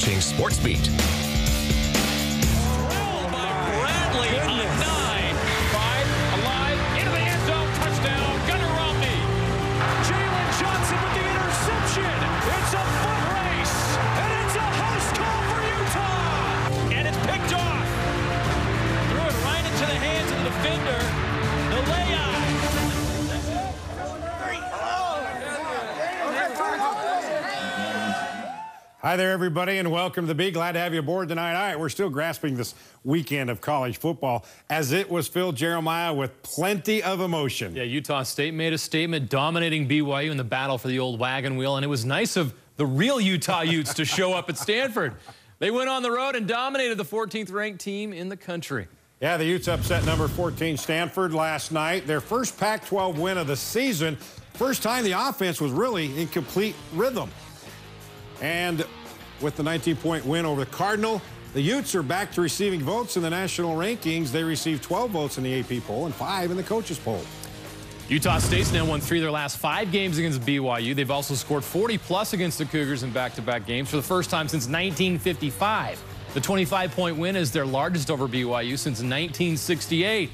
watching SportsBeat. Rolled by Bradley on 9. 5, alive, into the end zone, touchdown, Gunnar Romney. Jalen Johnson with the interception. It's a foot race, and it's a house call for Utah. And it's picked off. Threw it right into the hands of the defender. The layup. Hi there, everybody, and welcome to the Beat. Glad to have you aboard tonight. All right, we're still grasping this weekend of college football as it was filled, Jeremiah, with plenty of emotion. Yeah, Utah State made a statement dominating BYU in the battle for the Old Wagon Wheel, and it was nice of the real Utah Utes to show up at Stanford. They went on the road and dominated the 14th-ranked team in the country. Yeah, the Utes upset number 14 Stanford last night. Their first Pac-12 win of the season. First time the offense was really in complete rhythm. And with the 19-point win over the Cardinal, the Utes are back to receiving votes in the national rankings. They received 12 votes in the AP poll and 5 in the coaches poll. Utah State's now won 3 of their last 5 games against BYU. They've also scored 40-plus against the Cougars in back-to-back games for the first time since 1955. The 25-point win is their largest over BYU since 1968.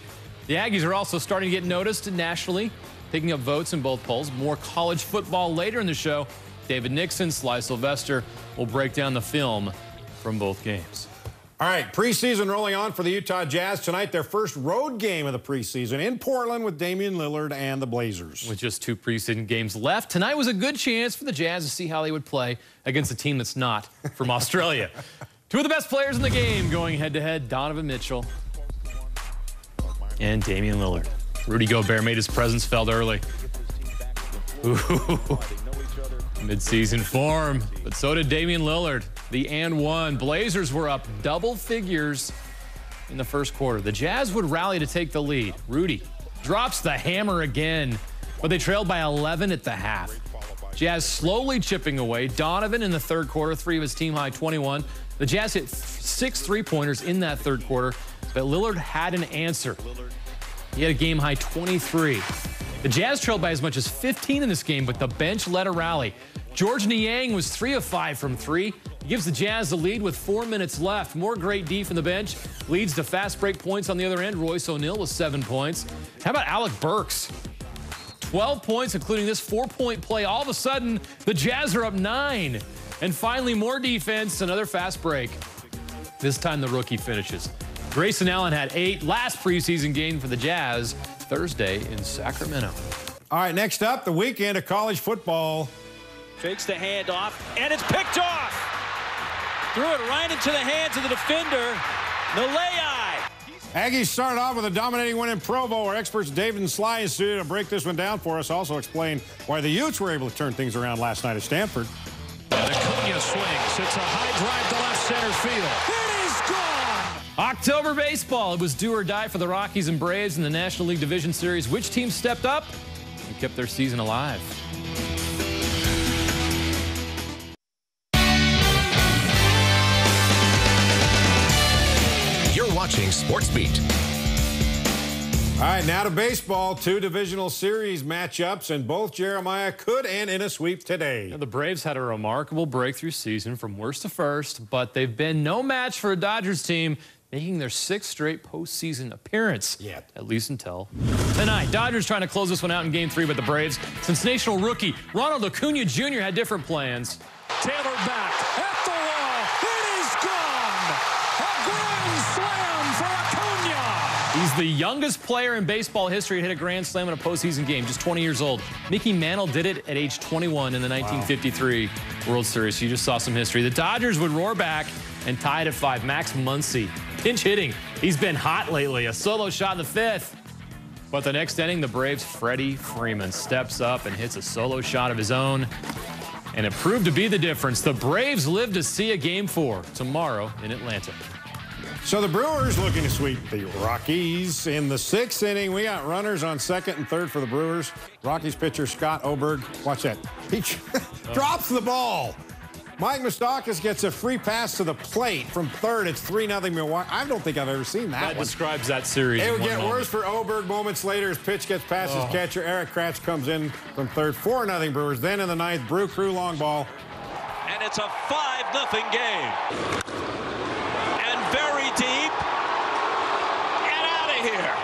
The Aggies are also starting to get noticed nationally, picking up votes in both polls. More college football later in the show. David Nixon, Sly Sylvester will break down the film from both games. All right, preseason rolling on for the Utah Jazz tonight. Their first road game of the preseason in Portland with Damian Lillard and the Blazers. With just 2 preseason games left, tonight was a good chance for the Jazz to see how they would play against a team that's not from Australia. 2 of the best players in the game going head-to-head, Donovan Mitchell and Damian Lillard. Rudy Gobert made his presence felt early. Ooh. Mid-season form, but so did Damian Lillard. The and one. Blazers were up double figures in the first quarter. The Jazz would rally to take the lead. Rudy drops the hammer again, but they trailed by 11 at the half. Jazz slowly chipping away. Donovan in the third quarter, 3 of his team-high 21. The Jazz hit 6 3-pointers in that third quarter, but Lillard had an answer. He had a game-high 23. The Jazz trailed by as much as 15 in this game, but the bench led a rally. George Niang was 3 of 5 from 3. He gives the Jazz the lead with 4 minutes left. More great D from the bench. Leads to fast break points on the other end. Royce O'Neal with 7 points. How about Alec Burks? 12 points, including this 4-point play. All of a sudden, the Jazz are up 9. And finally, more defense, another fast break. This time, the rookie finishes. Grayson Allen had 8. Last preseason game for the Jazz Thursday in Sacramento. All right, next up, the weekend of college football. Fakes the handoff, and it's picked off. Threw it right into the hands of the defender. Nalei. Aggies started off with a dominating win in Provo. Our experts David and Sly is here to break this one down for us. Also explain why the Utes were able to turn things around last night at Stanford. And Acuna swings. It's a high drive to left center field. It is gone. October baseball. It was do or die for the Rockies and Braves in the National League Division Series. Which team stepped up and kept their season alive? Watching SportsBeat. All right, now to baseball. 2 divisional series matchups, and both Jeremiah could end in a sweep today. Now, the Braves had a remarkable breakthrough season from worst to first, but they've been no match for a Dodgers team making their 6th straight postseason appearance. Yeah. At least until tonight. Dodgers trying to close this one out in Game 3, but the Braves, sensational rookie Ronald Acuna Jr. had different plans. Taylor back at the wall. It is gone. A grand slam for Acuna. He's the youngest player in baseball history to hit a grand slam in a postseason game, just 20 years old. Mickey Mantle did it at age 21 in the 1953 World Series. So you just saw some history. The Dodgers would roar back and tie it at 5. Max Muncy, pinch hitting. He's been hot lately. A solo shot in the 5th. But the next inning, the Braves' Freddie Freeman steps up and hits a solo shot of his own. And it proved to be the difference. The Braves live to see a Game 4 tomorrow in Atlanta. So the Brewers looking to sweep the Rockies. In the 6th inning, we got runners on 2nd and 3rd for the Brewers. Rockies pitcher Scott Oberg, watch that, he drops the ball. Mike Moustakas gets a free pass to the plate from 3rd. It's 3-0 Milwaukee. I don't think I've ever seen that one. Describes that series. It would get worse for Oberg. Moments later, his pitch gets past his catcher. Eric Kratz comes in from 3rd. 4-0 Brewers. Then in the 9th, Brew Crew long ball. And and it's a 5-0 game. And very deep, and out of here.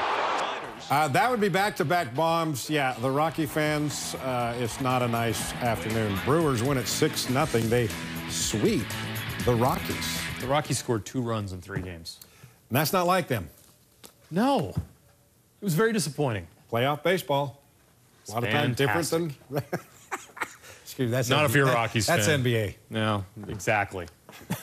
That would be back-to-back bombs. Yeah, the Rocky fans, it's not a nice afternoon. Brewers win at 6-0. They sweep the Rockies. The Rockies scored 2 runs in 3 games. And that's not like them. No. It was very disappointing. Playoff baseball. A lot of times different than... Excuse me, that's not NBA. If you're a Rockies fan. That's NBA. No, exactly.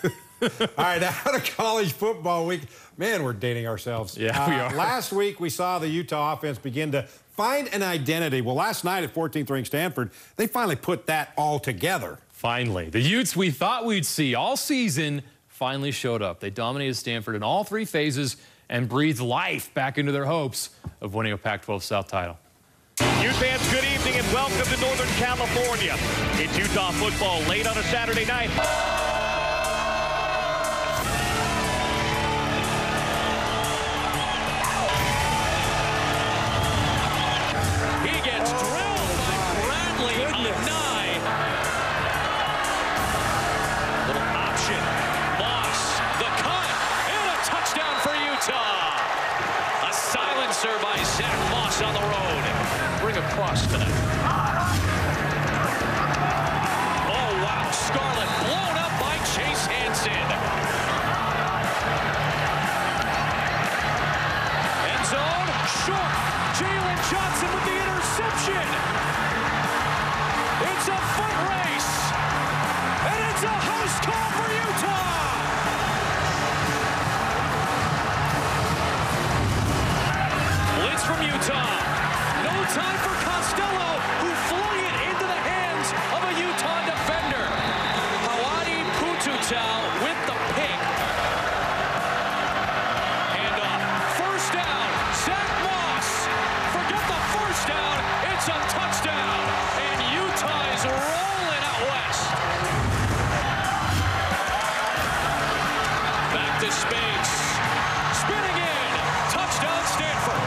All right, now to college football week. Man, we're dating ourselves. Yeah, we are. Last week, we saw the Utah offense begin to find an identity. Well, last night at 14th-ranked Stanford, they finally put that all together. Finally. The Utes we thought we'd see all season finally showed up. They dominated Stanford in all 3 phases and breathed life back into their hopes of winning a Pac-12 South title. Ute fans, good evening and welcome to Northern California. It's Utah football late on a Saturday night. He gets drilled by Bradley on 9. Little option. Moss, the cut, and a touchdown for Utah. A silencer by Zach Moss on the road. Bring across tonight. Oh, wow. Scarlett blown up by Chase Hansen. End zone, short. Jalen Johnson with the interception. It's a foot race. And it's a house call for Utah. Blitz from Utah. No time for Costello, who flung it into the hands of a Utah defender. Hawani Pututau with the pick. And first down, Zach Moss. Forget the first down, it's a touchdown. And Utah is rolling out west. Back to Spades. Spinning in. Touchdown, Stanford.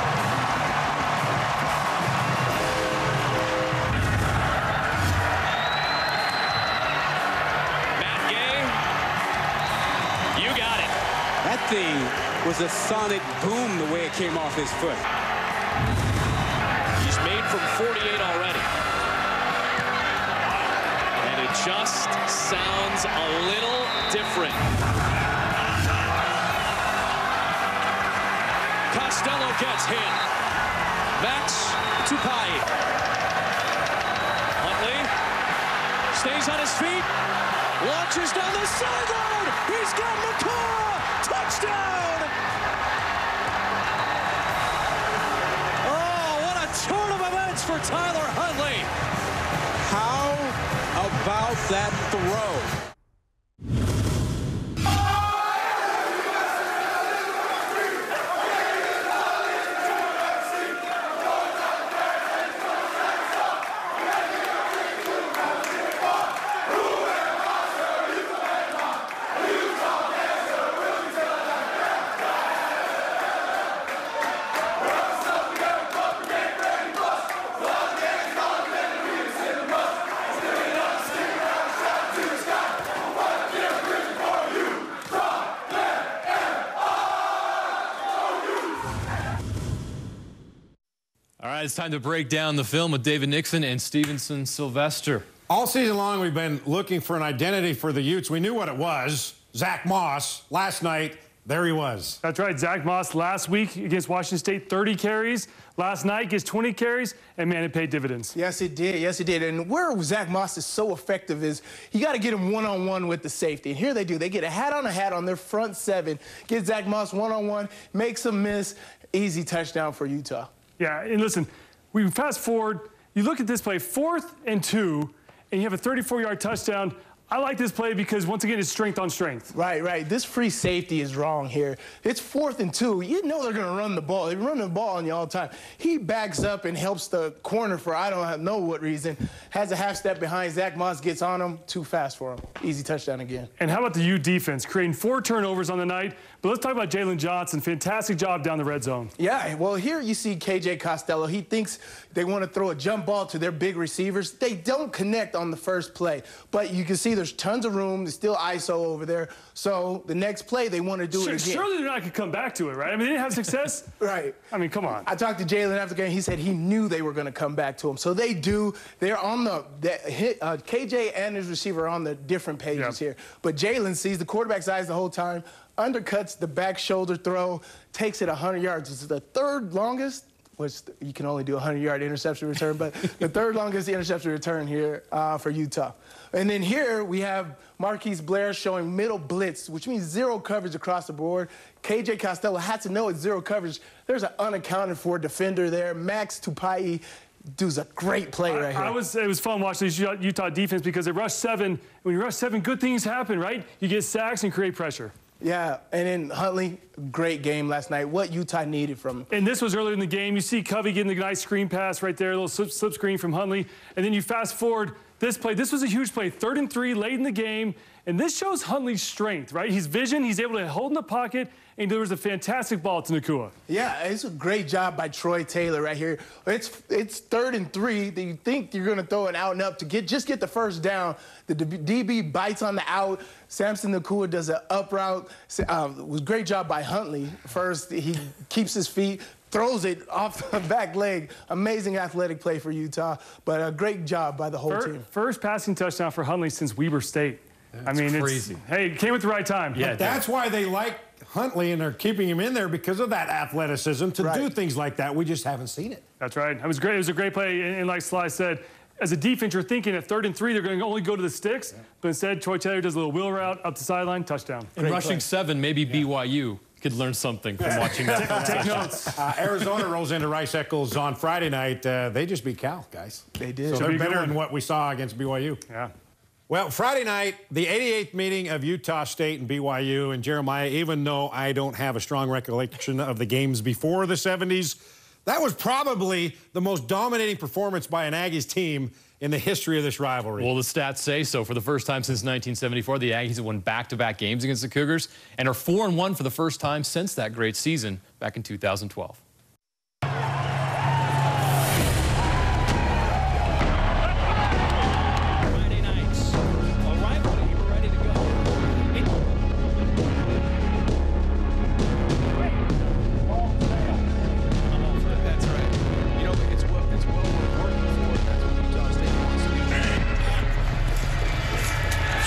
That thing was a sonic boom the way it came off his foot. He's made from 48 already. And it just sounds a little different. Costello gets hit. Max Tupai. Huntley stays on his feet. Launches down the sideline. He's got McCall. Touchdown! Oh, what a turn of events for Tyler Huntley. How about that throw? All right, it's time to break down the film with David Nixon and Stevenson Sylvester. All season long, we've been looking for an identity for the Utes. We knew what it was. Zach Moss. Last night, there he was. That's right. Zach Moss last week against Washington State, 30 carries. Last night gets 20 carries, and, man, it paid dividends. Yes, it did. Yes, it did. And where Zach Moss is so effective is you got to get him one-on-one with the safety. And here they do. They get a hat on their front 7, get Zach Moss one-on-one, makes him miss. Easy touchdown for Utah. Yeah, and listen, we fast forward. You look at this play, 4th and 2, and you have a 34-yard touchdown. I like this play because, once again, it's strength on strength. Right, right. This free safety is wrong here. It's 4th and 2. You know they're going to run the ball. They run the ball on you all the time. He backs up and helps the corner for I don't know what reason. Has a half step behind. Zach Moss gets on him. Too fast for him. Easy touchdown again. And how about the Ute defense? Creating 4 turnovers on the night, But let's talk about Jalen Johnson. Fantastic job down the red zone. Yeah, well, here you see KJ Costello. He thinks they want to throw a jump ball to their big receivers. They don't connect on the first play. But you can see there's tons of room. There's still ISO over there. So the next play, they want to do it again. Surely they're not going to come back to it, right? I mean, they didn't have success. Right. I mean, come on. I talked to Jalen after the game. He said he knew they were going to come back to him. So they do. They're on KJ and his receiver are on the different pages here. But Jalen sees the quarterback's eyes the whole time, undercuts the back shoulder throw, takes it 100 yards. It's the third longest, which you can only do a 100-yard interception return, but the third longest interception return here for Utah. And then here we have Marquise Blair showing middle blitz, which means zero coverage across the board. KJ Costello had to know it's zero coverage. There's an unaccounted for defender there. Max Tupai does a great play right here. It was fun watching this Utah defense because they rushed 7. When you rush 7, good things happen, right? You get sacks and create pressure. Yeah, and then Huntley, great game last night. What Utah needed from him. And this was earlier in the game. You see Covey getting the nice screen pass right there, a little slip screen from Huntley. And then you fast forward this play. This was a huge play, 3rd and 3, late in the game. And this shows Huntley's strength, right? His vision, he's able to hold in the pocket, and there was a fantastic ball to Nacua. Yeah, it's a great job by Troy Taylor right here. It's 3rd and 3. You think you're going to throw an out and up to just get the first down. The DB bites on the out. Samson Nacua does an up route. It was a great job by Huntley. First, he keeps his feet, throws it off the back leg. Amazing athletic play for Utah, but a great job by the whole team. First passing touchdown for Huntley since Weber State. I mean, crazy. Hey, it came at the right time. Yeah, that's why they like Huntley and they're keeping him in there because of that athleticism to do things like that. We just haven't seen it. That's right. It was great. It was a great play. And like Sly said, as a defense, you're thinking at 3rd and 3, they're going to only go to the sticks. But instead, Troy Taylor does a little wheel route up the sideline, touchdown. And rushing 7, maybe BYU could learn something from watching that. Take notes. Arizona rolls into Rice Eccles on Friday night. They just beat Cal, guys. They did. So they're better than what we saw against BYU. Yeah. Well, Friday night, the 88th meeting of Utah State and BYU. And Jeremiah, even though I don't have a strong recollection of the games before the 70s, that was probably the most dominating performance by an Aggies team in the history of this rivalry. Well, the stats say so. For the first time since 1974, the Aggies have won back-to-back games against the Cougars and are 4-1 for the first time since that great season back in 2012.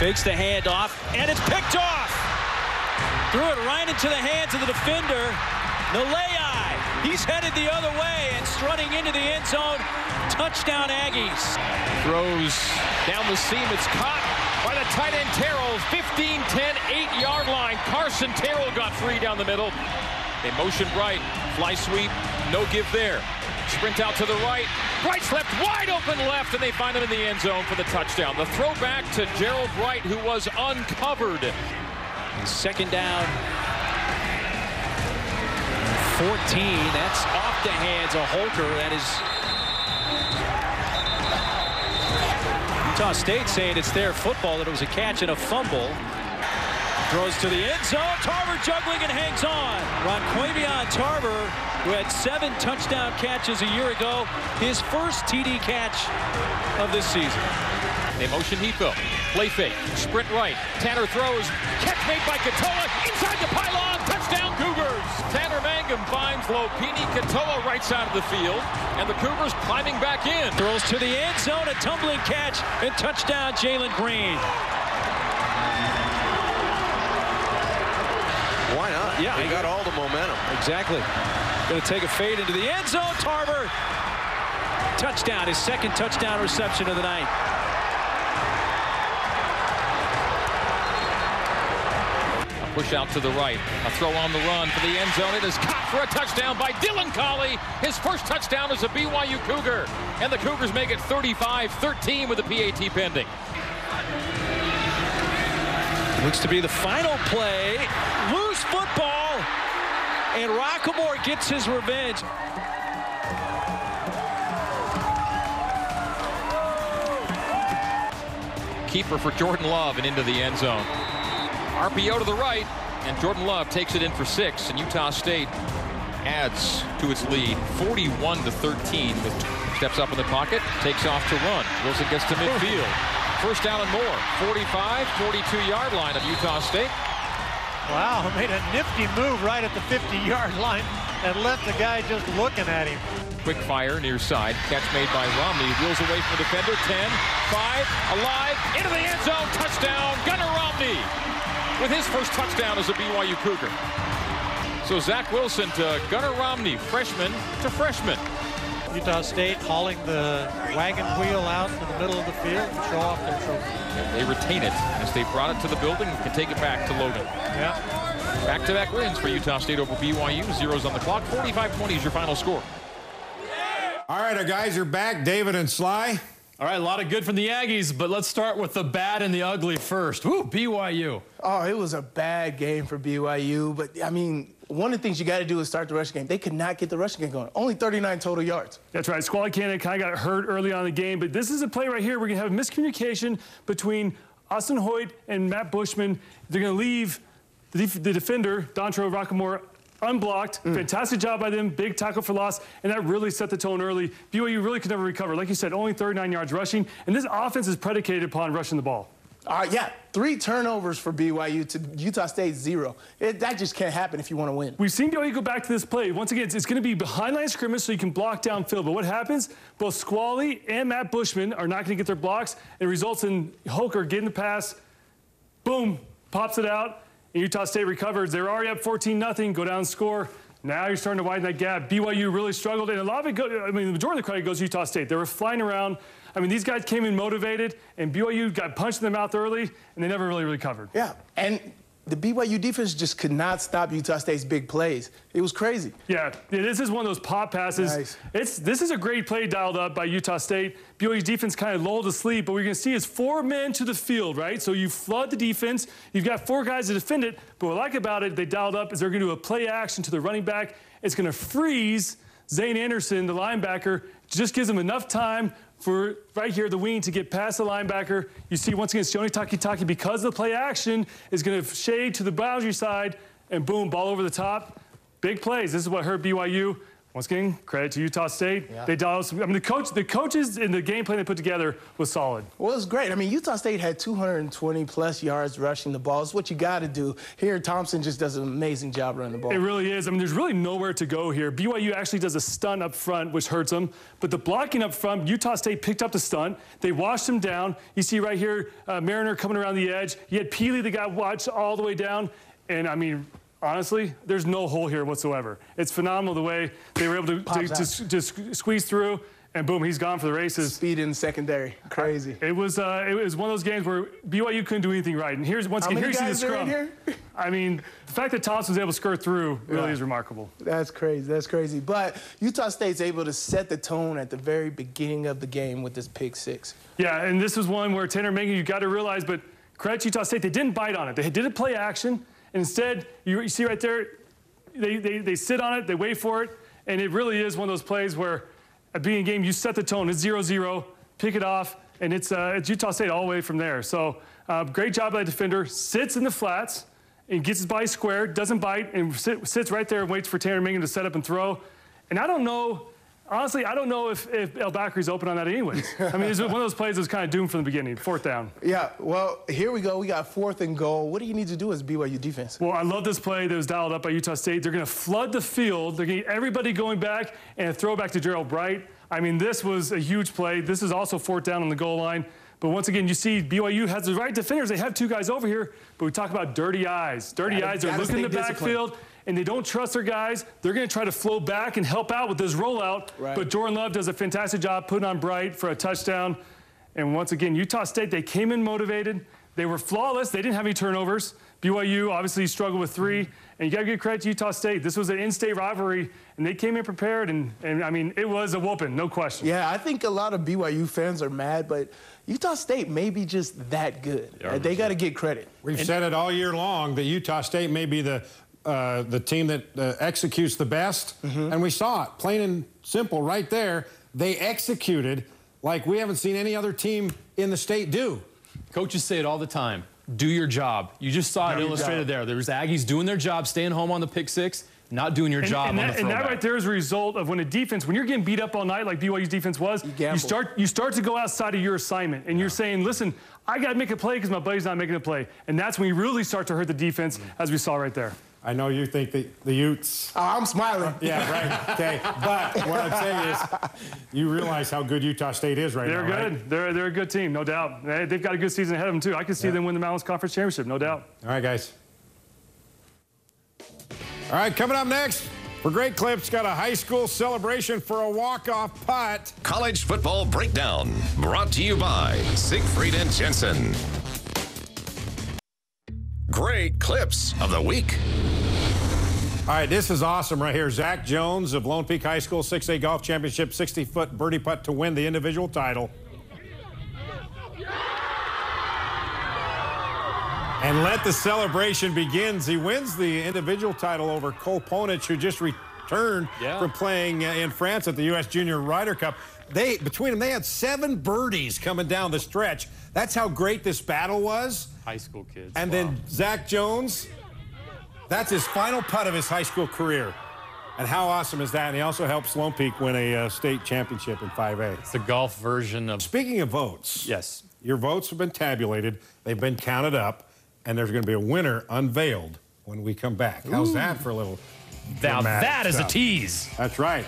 Fakes the handoff, and it's picked off. Threw it right into the hands of the defender. Nalei, he's headed the other way and strutting into the end zone. Touchdown, Aggies. Throws down the seam. It's caught by the tight end Terrell. 15-10, 8-yard line. Carson Terrell got free down the middle. They motion right. Fly sweep. No give there. Sprint out to the right. Bright's left, wide open left, and they find him in the end zone for the touchdown. The throwback to Gerald Bright, who was uncovered. Second down. 14. That's off the hands of Holker. That is Utah State saying it's their football, that it was a catch and a fumble. Throws to the end zone. Tarver juggling and hangs on. Ronquavion Tarver, who had 7 touchdown catches a year ago, his first TD catch of this season. They motion Heathville. Play fake. Sprint right. Tanner throws. Catch made by Katoa. Inside the pylon. Touchdown Cougars. Tanner Mangum finds Lopini Katoa right side of the field. And the Cougars climbing back in. Throws to the end zone. A tumbling catch. And touchdown Jalen Green. Why not? Yeah, they got all the momentum. Exactly. Going to take a fade into the end zone. Tarver. Touchdown. His second touchdown reception of the night. A push out to the right. A throw on the run for the end zone. It is caught for a touchdown by Dylan Colley. His first touchdown as a BYU Cougar. And the Cougars make it 35-13 with the PAT pending. Looks to be the final play. Loose football. And Rockemore gets his revenge. Keeper for Jordan Love and into the end zone. RPO to the right. And Jordan Love takes it in for 6, and Utah State adds to its lead 41-13 with steps up in the pocket, takes off to run. Wilson gets to midfield. First down and more. 45, 42-yard line of Utah State. Wow, made a nifty move right at the 50-yard line and left the guy just looking at him. Quick fire near side. Catch made by Romney. Wheels away from the defender. 10, 5, alive, into the end zone. Touchdown, Gunnar Romney with his first touchdown as a BYU Cougar. So Zach Wilson to Gunnar Romney, freshman to freshman. Utah State hauling the wagon wheel out in the middle of the field to show off their trophy. And they retain it as they brought it to the building and can take it back to Logan. Yeah. Back-to-back wins for Utah State over BYU. Zeros on the clock. 45-20 is your final score. All right, our guys are back. David and Sly. All right, a lot of good from the Aggies, but let's start with the bad and the ugly first. Woo, BYU. Oh, it was a bad game for BYU. But, I mean, one of the things you got to do is start the rushing game. They could not get the rushing game going. Only 39 total yards. That's right. Squally Cannon kind of got hurt early on in the game, but this is a play right here. We're going to have miscommunication between Austin Hoyt and Matt Bushman. They're going to leave the defender, Dontre Rockamore, unblocked. Fantastic job by them. Big tackle for loss, and that really set the tone early. BYU really could never recover. Like you said, only 39 yards rushing, and this offense is predicated upon rushing the ball. Yeah, 3 turnovers for BYU to Utah State 0. That just can't happen if you want to win. We've seen BYU go back to this play. Once again, it's going to be behind line of scrimmage so you can block downfield. But what happens? Both Squally and Matt Bushman are not going to get their blocks. It results in Hoker getting the pass. Boom, pops it out. And Utah State recovers. They're already up 14-0. Go down and score. Now you're starting to widen that gap. BYU really struggled, and a lot of it the majority of the credit goes to Utah State. They were flying around. I mean, these guys came in motivated, and BYU got punched in the mouth early, and they never really recovered. Yeah, and the BYU defense just could not stop Utah State's big plays. It was crazy. Yeah, this is one of those pop passes. Nice. This is a great play dialed up by Utah State. BYU's defense kind of lulled to sleep, but what you're going to see is 4 men to the field, right? So you flood the defense. You've got 4 guys to defend it, but what I like about it, they dialed up, is they're going to do a play action to the running back. It's going to freeze Zane Anderson, the linebacker. Just gives him enough time for right here, the wing, to get past the linebacker. You see, once again, Sione Takitaki, because of the play action, is going to shade to the boundary side, and boom, ball over the top. Big plays. This is what hurt BYU. Once again, credit to Utah State. Yeah. They dialed. I mean, the coaches in the game plan they put together was solid. Well, it was great. I mean, Utah State had 220-plus yards rushing the ball. It's what you got to do. Here, Thompson just does an amazing job running the ball. It really is. I mean, there's really nowhere to go here. BYU actually does a stunt up front, which hurts them. But the blocking up front, Utah State picked up the stunt. They washed him down. You see right here, Mariner coming around the edge. You had Peely that got watched all the way down. And, I mean, honestly, there's no hole here whatsoever. It's phenomenal the way they were able to squeeze through, and boom, he's gone for the races. Speed in secondary, crazy. It was one of those games where BYU couldn't do anything right. And here's once again, here you see the scrum. Here? I mean, the fact that Thompson was able to skirt through really is remarkable. That's crazy. That's crazy. But Utah State's able to set the tone at the very beginning of the game with this pick 6. Yeah, and this was one where Tanner Mangan, you got to realize, but credit to Utah State, they didn't bite on it. They did a play action. Instead, you see right there, they sit on it, they wait for it, and it really is one of those plays where at the beginning of the game, you set the tone. It's 0-0, pick it off, and it's Utah State all the way from there. So great job by the defender, sits in the flats, and gets his body squared, doesn't bite, and sits right there and waits for Tanner Mangan to set up and throw. And I don't know, honestly, I don't know if El Bakri's open on that anyways. I mean, it's one of those plays that was kind of doomed from the beginning, 4th down. Yeah, well, here we go. We got 4th and goal. What do you need to do as BYU defense? Well, I love this play that was dialed up by Utah State. They're going to flood the field. They're going to get everybody going back and a throwback to Gerald Bright. I mean, this was a huge play. This is also 4th down on the goal line. But once again, you see BYU has the right defenders. They have 2 guys over here, but we talk about dirty eyes. Dirty eyes are looking in the backfield, and they don't trust their guys. They're going to try to flow back and help out with this rollout. Right. But Jordan Love does a fantastic job putting on Bright for a touchdown. And once again, Utah State, they came in motivated. They were flawless. They didn't have any turnovers. BYU obviously struggled with 3. And you got to give credit to Utah State. This was an in-state rivalry, and they came in prepared. And I mean, it was a whooping, no question. Yeah, I think a lot of BYU fans are mad, but Utah State may be just that good. They got to get credit. We've said it all year long that Utah State may be the team that executes the best, and we saw it, plain and simple, right there. They executed like we haven't seen any other team in the state do. Coaches say it all the time. do your job. You just saw it illustrated there. There's Aggies doing their job, staying home on the pick six, not doing your job on the throwback. And that right there is a result of when a defense, when you're getting beat up all night like BYU's defense was, you start to go outside of your assignment, and you're saying, listen, I got to make a play because my buddy's not making a play. And that's when you really start to hurt the defense, as we saw right there. I know you think the Utes. Oh, I'm smiling. Yeah, right. Okay. But what I'm saying is, you realize how good Utah State is right now, They're good. Right? They're a good team, no doubt. They've got a good season ahead of them, too. I can see them win the Mountain West Conference Championship, no doubt. All right, guys. All right, coming up next, for great clips, got a high school celebration for a walk-off putt. College Football Breakdown, brought to you by Siegfried and Jensen. Great clips of the week. All right, this is awesome right here. Zach Jones of Lone Peak High School 6A Golf Championship, 60-foot birdie putt to win the individual title. And let the celebration begin. He wins the individual title over Cole Ponich, who just returned from playing in France at the U.S. Junior Ryder Cup. Between them, they had 7 birdies coming down the stretch. That's how great this battle was. High school kids. And then Zach Jones, that's his final putt of his high school career. And how awesome is that? And he also helps Lone Peak win a state championship in 5A. It's the golf version of... Speaking of votes. Yes. Your votes have been tabulated. They've been counted up. And there's going to be a winner unveiled when we come back. How's that for a little... Now that is a tease. That's right.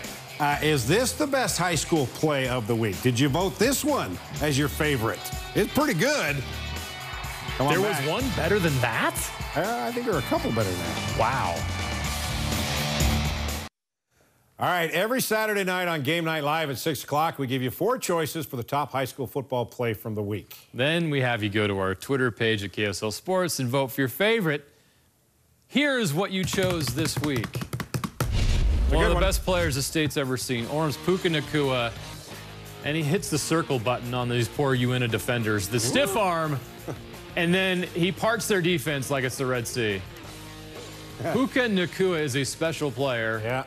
Is this the best high school play of the week? Did you vote this one as your favorite? It's pretty good. There was one better than that? I think there are a couple better than that. Wow. All right, every Saturday night on Game Night Live at 6 o'clock, we give you 4 choices for the top high school football play from the week. Then we have you go to our Twitter page at KSL Sports and vote for your favorite. Here's what you chose this week. One of the best players the state's ever seen, Orm's Puka Nakua, and he hits the circle button on these poor UNA defenders. The stiff arm, and then he parts their defense like it's the Red Sea. Puka Nakua is a special player. Yeah.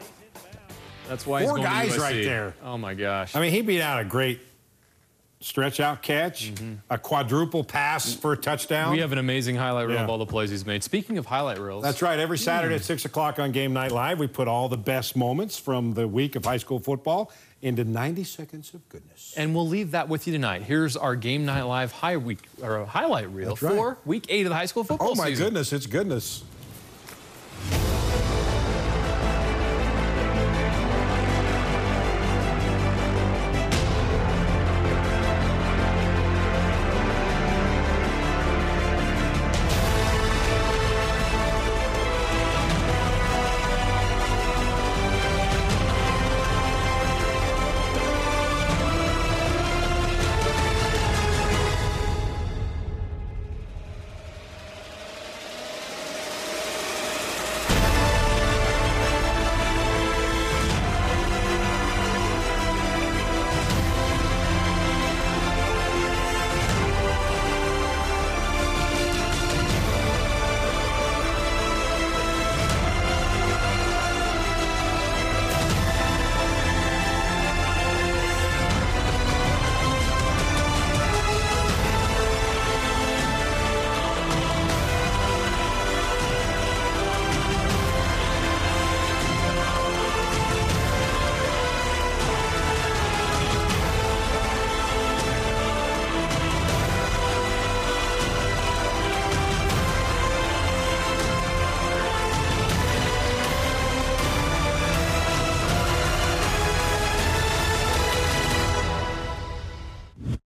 That's why he's going to USC. 4 guys right there. Oh, my gosh. I mean, he beat out a great stretch-out catch, a quadruple pass for a touchdown. We have an amazing highlight reel of all the plays he's made. Speaking of highlight reels. That's right. Every Saturday at 6 o'clock on Game Night Live, we put all the best moments from the week of high school football into 90 seconds of goodness. And we'll leave that with you tonight. Here's our Game Night Live highlight reel for week 8 of the high school football season. Oh, my goodness. It's goodness.